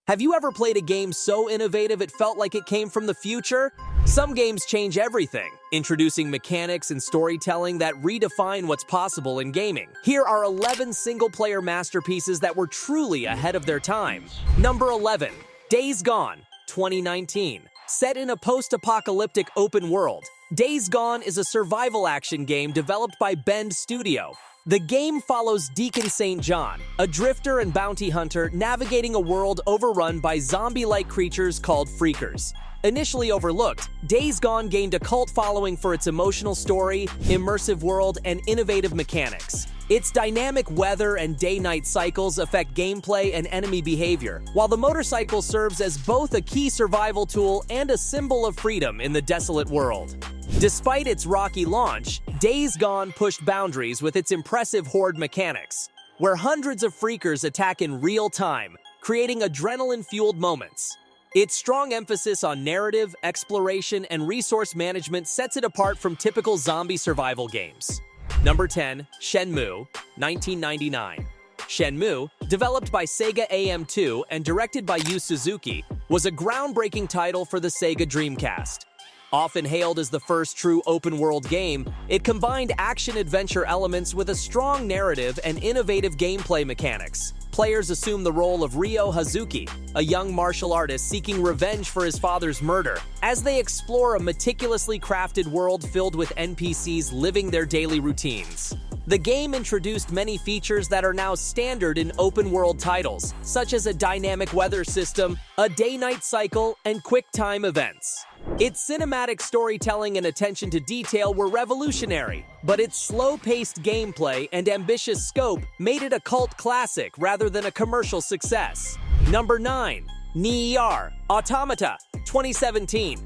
Have you ever played a game so innovative it felt like it came from the future? Some games change everything, introducing mechanics and storytelling that redefine what's possible in gaming. Here are 11 single-player masterpieces that were truly ahead of their time. Number 11. Days Gone, 2019. Set in a post-apocalyptic open world, Days Gone is a survival action game developed by Bend Studio. The game follows Deacon St. John, a drifter and bounty hunter navigating a world overrun by zombie-like creatures called freakers. Initially overlooked, Days Gone gained a cult following for its emotional story, immersive world, and innovative mechanics. Its dynamic weather and day-night cycles affect gameplay and enemy behavior, while the motorcycle serves as both a key survival tool and a symbol of freedom in the desolate world. Despite its rocky launch, Days Gone pushed boundaries with its impressive horde mechanics, where hundreds of freakers attack in real time, creating adrenaline-fueled moments. Its strong emphasis on narrative, exploration, and resource management sets it apart from typical zombie survival games. Number 10. Shenmue, 1999. Shenmue, developed by Sega AM2 and directed by Yu Suzuki, was a groundbreaking title for the Sega Dreamcast. Often hailed as the first true open-world game, it combined action-adventure elements with a strong narrative and innovative gameplay mechanics. Players assume the role of Ryo Hazuki, a young martial artist seeking revenge for his father's murder, as they explore a meticulously crafted world filled with NPCs living their daily routines. The game introduced many features that are now standard in open-world titles, such as a dynamic weather system, a day-night cycle, and quick-time events. Its cinematic storytelling and attention to detail were revolutionary, but its slow-paced gameplay and ambitious scope made it a cult classic rather than a commercial success. Number 9. NieR, Automata, 2017.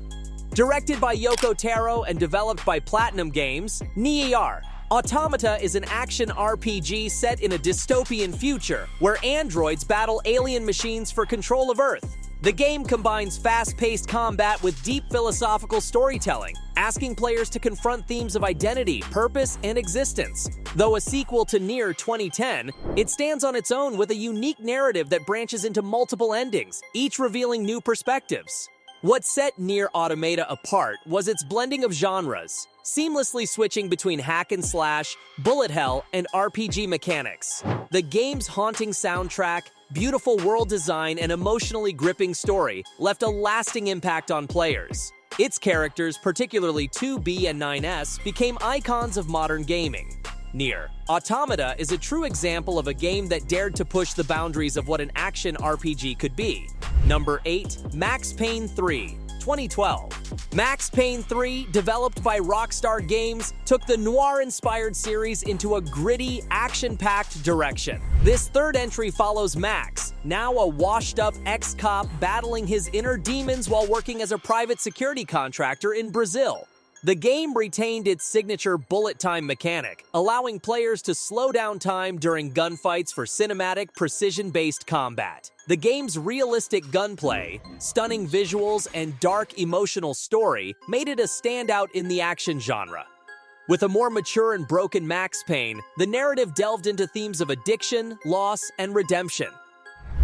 Directed by Yoko Taro and developed by Platinum Games, NieR Automata is an action RPG set in a dystopian future where androids battle alien machines for control of Earth. The game combines fast-paced combat with deep philosophical storytelling, asking players to confront themes of identity, purpose, and existence. Though a sequel to NieR 2010, it stands on its own with a unique narrative that branches into multiple endings, each revealing new perspectives. What set NieR Automata apart was its blending of genres, seamlessly switching between hack and slash, bullet hell, and RPG mechanics. The game's haunting soundtrack, beautiful world design, and emotionally gripping story left a lasting impact on players. Its characters, particularly 2B and 9S, became icons of modern gaming. NieR Automata is a true example of a game that dared to push the boundaries of what an action RPG could be. Number 8. Max Payne 3, 2012. Max Payne 3, developed by Rockstar Games, took the noir-inspired series into a gritty, action-packed direction. This third entry follows Max, now a washed-up ex-cop battling his inner demons while working as a private security contractor in Brazil. The game retained its signature bullet time mechanic, allowing players to slow down time during gunfights for cinematic, precision-based combat. The game's realistic gunplay, stunning visuals, and dark, emotional story made it a standout in the action genre. With a more mature and broken Max Payne, the narrative delved into themes of addiction, loss, and redemption.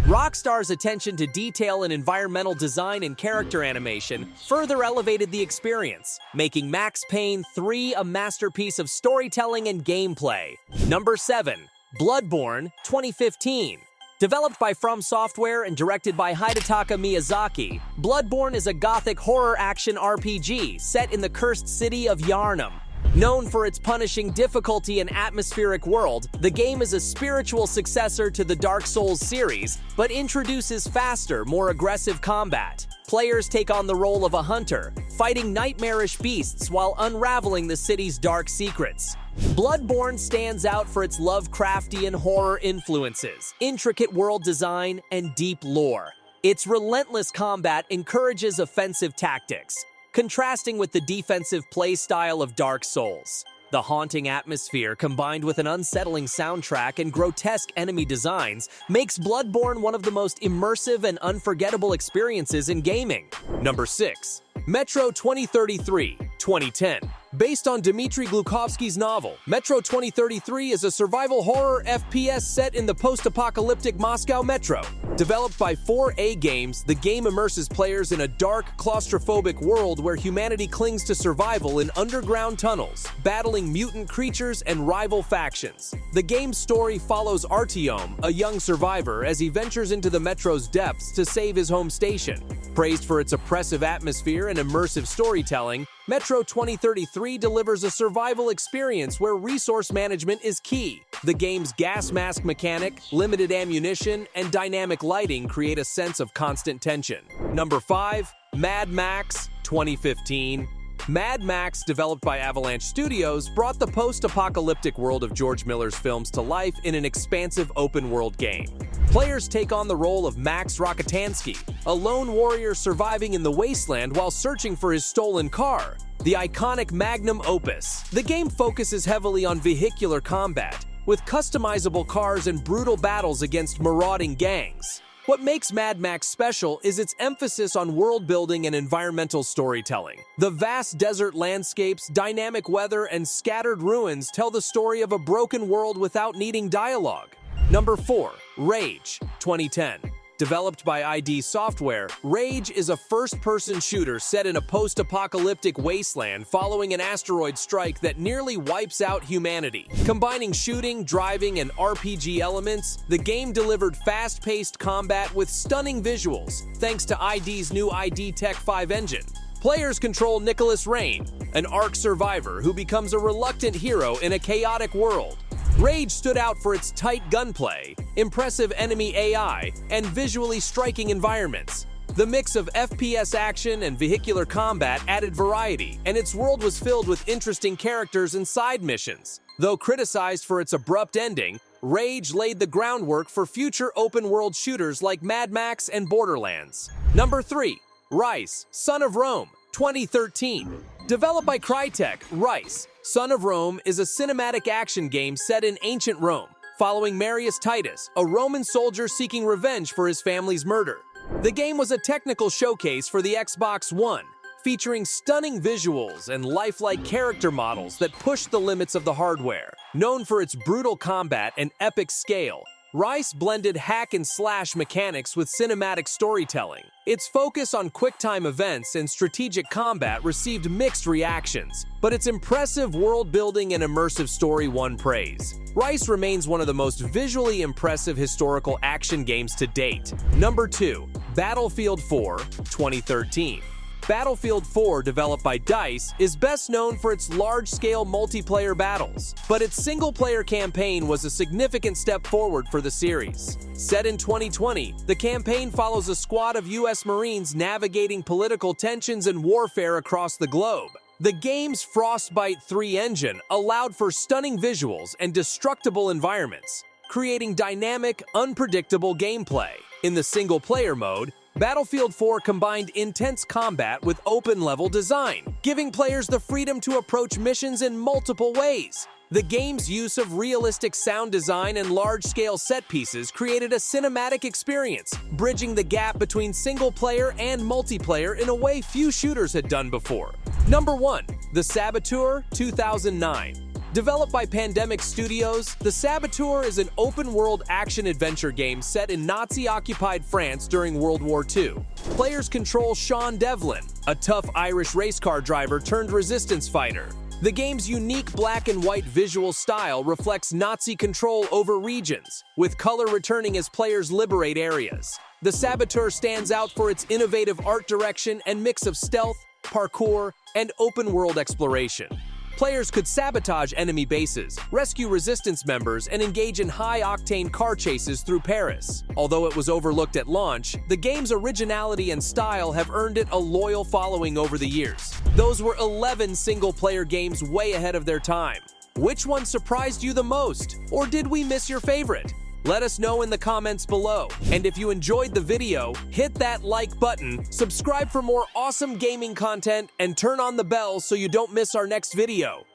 Rockstar's attention to detail in environmental design and character animation further elevated the experience, making Max Payne 3 a masterpiece of storytelling and gameplay. Number 7. Bloodborne, 2015. Developed by From Software and directed by Hidetaka Miyazaki, Bloodborne is a gothic horror action RPG set in the cursed city of Yharnam. Known for its punishing difficulty and atmospheric world, the game is a spiritual successor to the Dark Souls series, but introduces faster, more aggressive combat. Players take on the role of a hunter, fighting nightmarish beasts while unraveling the city's dark secrets. Bloodborne stands out for its Lovecraftian horror influences, intricate world design, and deep lore. Its relentless combat encourages offensive tactics, contrasting with the defensive playstyle of Dark Souls. The haunting atmosphere, combined with an unsettling soundtrack and grotesque enemy designs, makes Bloodborne one of the most immersive and unforgettable experiences in gaming. Number 6. Metro 2033, 2010. Based on Dmitry Glukovsky's novel, Metro 2033 is a survival horror FPS set in the post-apocalyptic Moscow metro. Developed by 4A Games, the game immerses players in a dark, claustrophobic world where humanity clings to survival in underground tunnels, battling mutant creatures and rival factions. The game's story follows Artyom, a young survivor, as he ventures into the metro's depths to save his home station. Praised for its oppressive atmosphere and immersive storytelling, Metro 2033 delivers a survival experience where resource management is key. The game's gas mask mechanic, limited ammunition, and dynamic lighting create a sense of constant tension. Number 5. Mad Max 2015. Mad Max, developed by Avalanche Studios, brought the post-apocalyptic world of George Miller's films to life in an expansive open-world game. Players take on the role of Max Rockatansky, a lone warrior surviving in the wasteland while searching for his stolen car, the iconic magnum opus. The game focuses heavily on vehicular combat, with customizable cars and brutal battles against marauding gangs. What makes Mad Max special is its emphasis on world-building and environmental storytelling. The vast desert landscapes, dynamic weather, and scattered ruins tell the story of a broken world without needing dialogue. Number 4. Rage 2010. Developed by ID Software, Rage is a first-person shooter set in a post-apocalyptic wasteland following an asteroid strike that nearly wipes out humanity. Combining shooting, driving, and RPG elements, the game delivered fast-paced combat with stunning visuals, thanks to ID's new ID Tech 5 engine. Players control Nicholas Rain, an ARC survivor who becomes a reluctant hero in a chaotic world. Rage stood out for its tight gunplay, impressive enemy AI, and visually striking environments. The mix of FPS action and vehicular combat added variety, and its world was filled with interesting characters and side missions. Though criticized for its abrupt ending, Rage laid the groundwork for future open-world shooters like Mad Max and Borderlands. Number 3. Ryse, Son of Rome 2013. Developed by Crytek, Ryse, Son of Rome is a cinematic action game set in ancient Rome, following Marius Titus, a Roman soldier seeking revenge for his family's murder. The game was a technical showcase for the Xbox One, featuring stunning visuals and lifelike character models that pushed the limits of the hardware. Known for its brutal combat and epic scale, Ryse blended hack-and-slash mechanics with cinematic storytelling. Its focus on quick-time events and strategic combat received mixed reactions, but its impressive world-building and immersive story won praise. Ryse remains one of the most visually impressive historical action games to date. Number 2. Battlefield 4 2013. Battlefield 4, developed by DICE, is best known for its large-scale multiplayer battles, but its single-player campaign was a significant step forward for the series. Set in 2020, the campaign follows a squad of U.S. Marines navigating political tensions and warfare across the globe. The game's Frostbite 3 engine allowed for stunning visuals and destructible environments, creating dynamic, unpredictable gameplay. In the single-player mode, Battlefield 4 combined intense combat with open-level design, giving players the freedom to approach missions in multiple ways. The game's use of realistic sound design and large-scale set pieces created a cinematic experience, bridging the gap between single-player and multiplayer in a way few shooters had done before. Number 1. The Saboteur 2009. Developed by Pandemic Studios, The Saboteur is an open-world action-adventure game set in Nazi-occupied France during World War II. Players control Sean Devlin, a tough Irish race car driver turned resistance fighter. The game's unique black and white visual style reflects Nazi control over regions, with color returning as players liberate areas. The Saboteur stands out for its innovative art direction and mix of stealth, parkour, and open-world exploration. Players could sabotage enemy bases, rescue resistance members, and engage in high-octane car chases through Paris. Although it was overlooked at launch, the game's originality and style have earned it a loyal following over the years. Those were 11 single-player games way ahead of their time. Which one surprised you the most? Or did we miss your favorite? Let us know in the comments below. And if you enjoyed the video, hit that like button, subscribe for more awesome gaming content, and turn on the bell so you don't miss our next video.